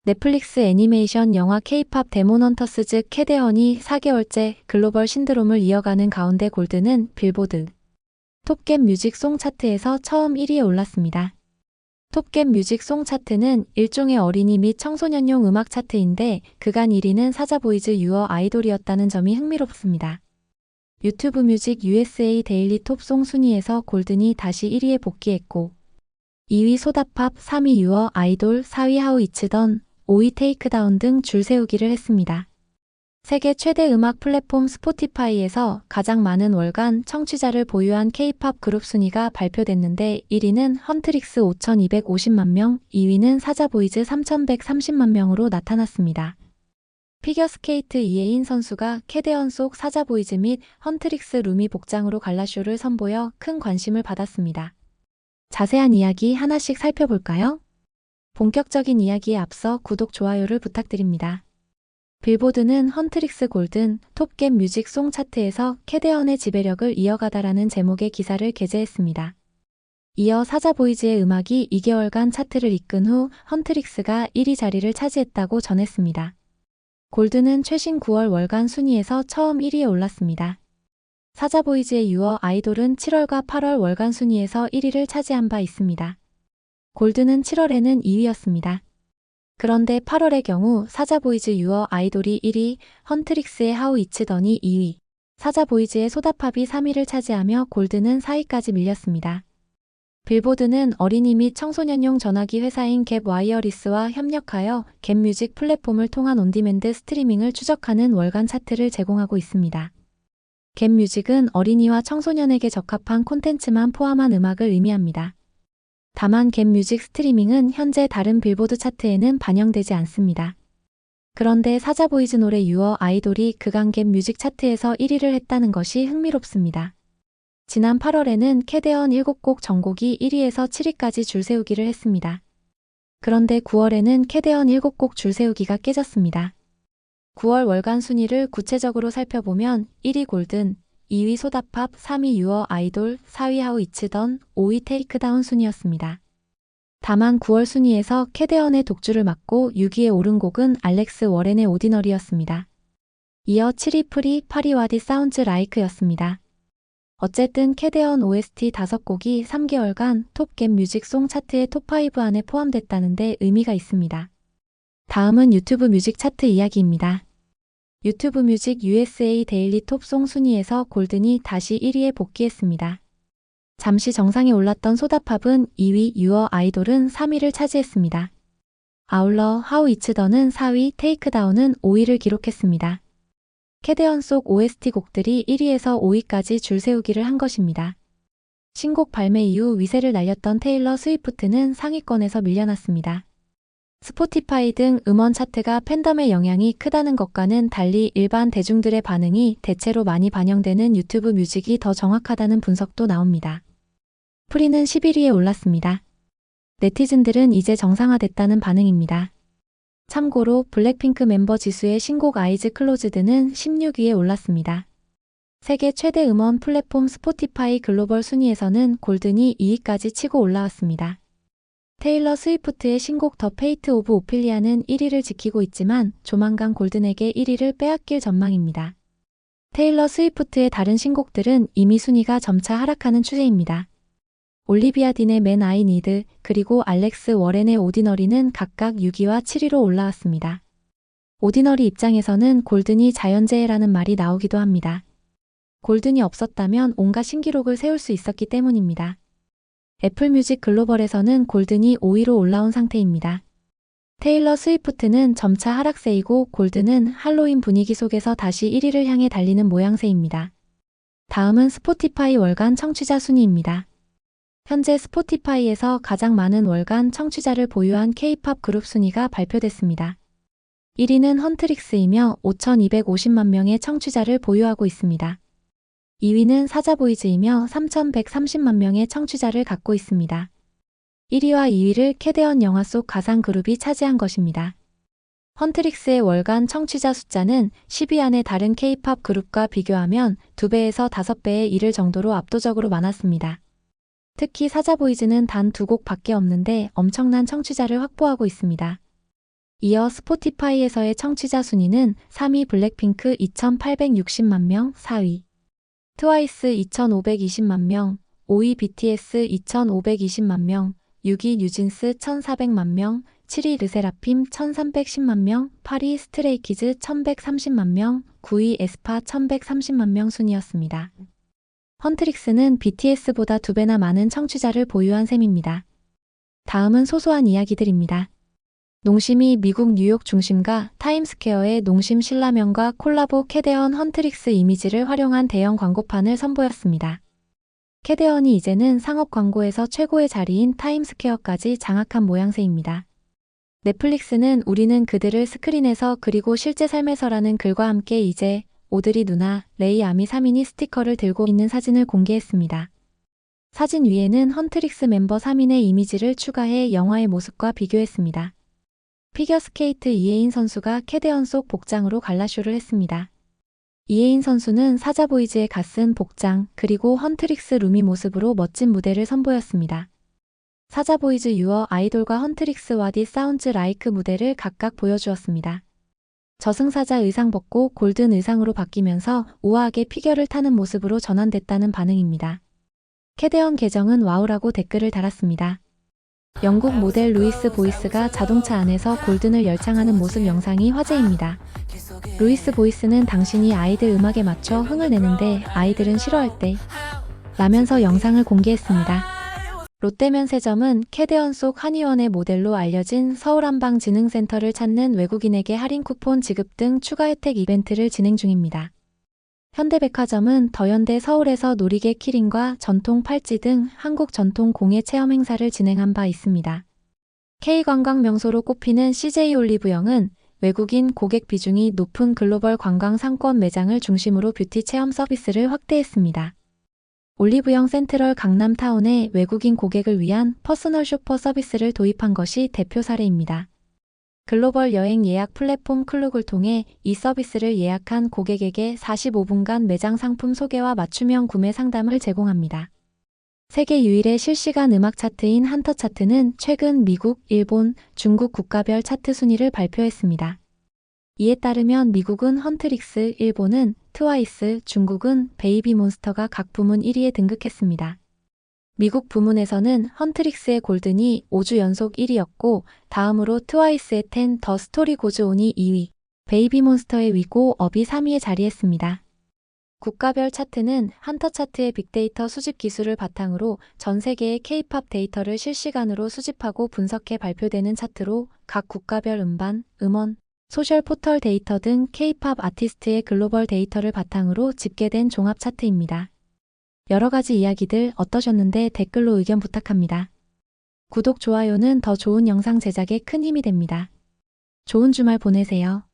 넷플릭스 애니메이션 영화 K-팝 데몬 헌터스 즉 캐데헌이 4개월째 글로벌 신드롬을 이어가는 가운데 골드는 빌보드 톱겟 뮤직 송 차트에서 처음 1위에 올랐습니다. 톱겟 뮤직 송 차트는 일종의 어린이 및 청소년용 음악 차트인데 그간 1위는 사자보이즈 유어 아이돌이었다는 점이 흥미롭습니다. 유튜브 뮤직 USA 데일리 톱송 순위에서 골든이 다시 1위에 복귀했고 2위 소다팝, 3위 유어 아이돌, 4위 하우 이츠던, 5위 테이크다운 등 줄 세우기를 했습니다. 세계 최대 음악 플랫폼 스포티파이에서 가장 많은 월간 청취자를 보유한 K-팝 그룹 순위가 발표됐는데 1위는 헌트릭스 5,250만 명, 2위는 사자보이즈 3,130만 명으로 나타났습니다. 피겨스케이트 이혜인 선수가 캐데헌 속 사자보이즈 및 헌트릭스 루미 복장으로 갈라쇼를 선보여 큰 관심을 받았습니다. 자세한 이야기 하나씩 살펴볼까요? 본격적인 이야기에 앞서 구독, 좋아요를 부탁드립니다. 빌보드는 헌트릭스 골든 톱겟 뮤직 송 차트에서 캐데헌의 지배력을 이어가다라는 제목의 기사를 게재했습니다. 이어 사자보이즈의 음악이 2개월간 차트를 이끈 후 헌트릭스가 1위 자리를 차지했다고 전했습니다. 골든은 최신 9월 월간 순위에서 처음 1위에 올랐습니다. 사자보이즈의 유어 아이돌은 7월과 8월 월간 순위에서 1위를 차지한 바 있습니다. 골든은 7월에는 2위였습니다. 그런데 8월의 경우 사자보이즈 유어 아이돌이 1위, 헌트릭스의 하우 이츠던이 2위, 사자보이즈의 소다팝이 3위를 차지하며 골든은 4위까지 밀렸습니다. 빌보드는 어린이 및 청소년용 전화기 회사인 갭 와이어리스와 협력하여 갭 뮤직 플랫폼을 통한 온디맨드 스트리밍을 추적하는 월간 차트를 제공하고 있습니다. 갭 뮤직은 어린이와 청소년에게 적합한 콘텐츠만 포함한 음악을 의미합니다. 다만 갭 뮤직 스트리밍은 현재 다른 빌보드 차트에는 반영되지 않습니다. 그런데 사자보이즈 노래 유어 아이돌이 그간 갭 뮤직 차트에서 1위를 했다는 것이 흥미롭습니다. 지난 8월에는 캐데헌 7곡 전곡이 1위에서 7위까지 줄 세우기를 했습니다. 그런데 9월에는 캐데헌 7곡 줄 세우기가 깨졌습니다. 9월 월간 순위를 구체적으로 살펴보면 1위 골든, 2위 소다팝, 3위 유어 아이돌, 4위 하우 이츠던, 5위 테이크다운 순이었습니다. 다만 9월 순위에서 캐데헌의 독주를 막고 6위에 오른 곡은 알렉스 워렌의 오디너리였습니다. 이어 7위 프리, 8위 와디 사운즈 라이크였습니다. 어쨌든 캐데헌 OST 5곡이 3개월간 톱겟 뮤직 송 차트의 톱5 안에 포함됐다는데 의미가 있습니다. 다음은 유튜브 뮤직 차트 이야기입니다. 유튜브 뮤직 USA 데일리 톱송 순위에서 골든이 다시 1위에 복귀했습니다. 잠시 정상에 올랐던 소다팝은 2위, 유어 아이돌은 3위를 차지했습니다. 아울러 하우 이츠던은 4위, 테이크다운은 5위를 기록했습니다. 캐데헌 속 OST 곡들이 1위에서 5위까지 줄 세우기를 한 것입니다. 신곡 발매 이후 위세를 날렸던 테일러 스위프트는 상위권에서 밀려났습니다. 스포티파이 등 음원 차트가 팬덤의 영향이 크다는 것과는 달리 일반 대중들의 반응이 대체로 많이 반영되는 유튜브 뮤직이 더 정확하다는 분석도 나옵니다. 프리는 11위에 올랐습니다. 네티즌들은 이제 정상화됐다는 반응입니다. 참고로 블랙핑크 멤버 지수의 신곡 아이즈 클로즈드는 16위에 올랐습니다. 세계 최대 음원 플랫폼 스포티파이 글로벌 순위에서는 골든이 2위까지 치고 올라왔습니다. 테일러 스위프트의 신곡 더 페이트 오브 오피리아는 1위를 지키고 있지만 조만간 골든에게 1위를 빼앗길 전망입니다. 테일러 스위프트의 다른 신곡들은 이미 순위가 점차 하락하는 추세입니다. 올리비아 딘의 맨 아이 니드 그리고 알렉스 워렌의 오디너리는 각각 6위와 7위로 올라왔습니다. 오디너리 입장에서는 골든이 자연재해라는 말이 나오기도 합니다. 골든이 없었다면 온갖 신기록을 세울 수 있었기 때문입니다. 애플뮤직 글로벌에서는 골든이 5위로 올라온 상태입니다. 테일러 스위프트는 점차 하락세이고 골든은 할로윈 분위기 속에서 다시 1위를 향해 달리는 모양새입니다. 다음은 스포티파이 월간 청취자 순위입니다. 현재 스포티파이에서 가장 많은 월간 청취자를 보유한 K-팝 그룹 순위가 발표됐습니다. 1위는 헌트릭스이며 5,250만 명의 청취자를 보유하고 있습니다. 2위는 사자보이즈이며 3,130만 명의 청취자를 갖고 있습니다. 1위와 2위를 캐데헌 영화 속 가상 그룹이 차지한 것입니다. 헌트릭스의 월간 청취자 숫자는 10위 안에 다른 K-팝 그룹과 비교하면 2배에서 5배에 이를 정도로 압도적으로 많았습니다. 특히 사자보이즈는 단 2곡밖에 없는데 엄청난 청취자를 확보하고 있습니다. 이어 스포티파이에서의 청취자 순위는 3위 블랙핑크 2,860만 명, 4위 트와이스 2,520만 명, 5위 BTS 2,520만 명, 6위 뉴진스 1,400만 명, 7위 르세라핌 1,310만 명, 8위 스트레이키즈 1,130만 명, 9위 에스파 1,130만 명 순이었습니다. 헌트릭스는 BTS보다 2배나 많은 청취자를 보유한 셈입니다. 다음은 소소한 이야기들입니다. 농심이 미국 뉴욕 중심가 타임스퀘어의 농심 신라면과 콜라보 캐데언 헌트릭스 이미지를 활용한 대형 광고판을 선보였습니다. 캐데언이 이제는 상업 광고에서 최고의 자리인 타임스퀘어까지 장악한 모양새입니다. 넷플릭스는 우리는 그들을 스크린에서 그리고 실제 삶에서라는 글과 함께 이제 오드리 누나, 레이 아미 3인이 스티커를 들고 있는 사진을 공개했습니다. 사진 위에는 헌트릭스 멤버 3인의 이미지를 추가해 영화의 모습과 비교했습니다. 피겨스케이트 이혜인 선수가 캐데언 속 복장으로 갈라쇼를 했습니다. 이혜인 선수는 사자보이즈에 갓쓴 복장 그리고 헌트릭스 루미 모습으로 멋진 무대를 선보였습니다. 사자보이즈 유어 아이돌과 헌트릭스 와디 사운즈 라이크 무대를 각각 보여주었습니다. 저승사자 의상 벗고 골든 의상으로 바뀌면서 우아하게 피겨를 타는 모습으로 전환됐다는 반응입니다. 캐데언 계정은 와우라고 댓글을 달았습니다. 영국 모델 루이스 보이스가 자동차 안에서 골든을 열창하는 모습 영상이 화제입니다. 루이스 보이스는 당신이 아이들 음악에 맞춰 흥을 내는데 아이들은 싫어할 때 라면서 영상을 공개했습니다. 롯데면세점은 캐데언 속 한의원의 모델로 알려진 서울한방지능센터를 찾는 외국인에게 할인 쿠폰 지급 등 추가 혜택 이벤트를 진행 중입니다. 현대백화점은 더현대 서울에서 놀이개 키링과 전통 팔찌 등 한국 전통 공예 체험 행사를 진행한 바 있습니다. K관광 명소로 꼽히는 CJ 올리브영은 외국인 고객 비중이 높은 글로벌 관광 상권 매장을 중심으로 뷰티 체험 서비스를 확대했습니다. 올리브영 센트럴 강남타운에 외국인 고객을 위한 퍼스널 쇼퍼 서비스를 도입한 것이 대표 사례입니다. 글로벌 여행 예약 플랫폼 클룩을 통해 이 서비스를 예약한 고객에게 45분간 매장 상품 소개와 맞춤형 구매 상담을 제공합니다. 세계 유일의 실시간 음악 차트인 한터 차트는 최근 미국, 일본, 중국 국가별 차트 순위를 발표했습니다. 이에 따르면 미국은 헌트릭스, 일본은 트와이스, 중국은 베이비몬스터가 각 부문 1위에 등극했습니다. 미국 부문에서는 헌트릭스의 골든이 5주 연속 1위였고 다음으로 트와이스의 10 더 스토리 고즈 온이 2위, 베이비몬스터의 위고 업이 3위에 자리했습니다. 국가별 차트는 한터 차트의 빅데이터 수집 기술을 바탕으로 전 세계의 K-팝 데이터를 실시간으로 수집하고 분석해 발표되는 차트로 각 국가별 음반, 음원, 소셜 포털 데이터 등 K-팝 아티스트의 글로벌 데이터를 바탕으로 집계된 종합 차트입니다. 여러 가지 이야기들 어떠셨는데 댓글로 의견 부탁합니다. 구독, 좋아요는 더 좋은 영상 제작에 큰 힘이 됩니다. 좋은 주말 보내세요.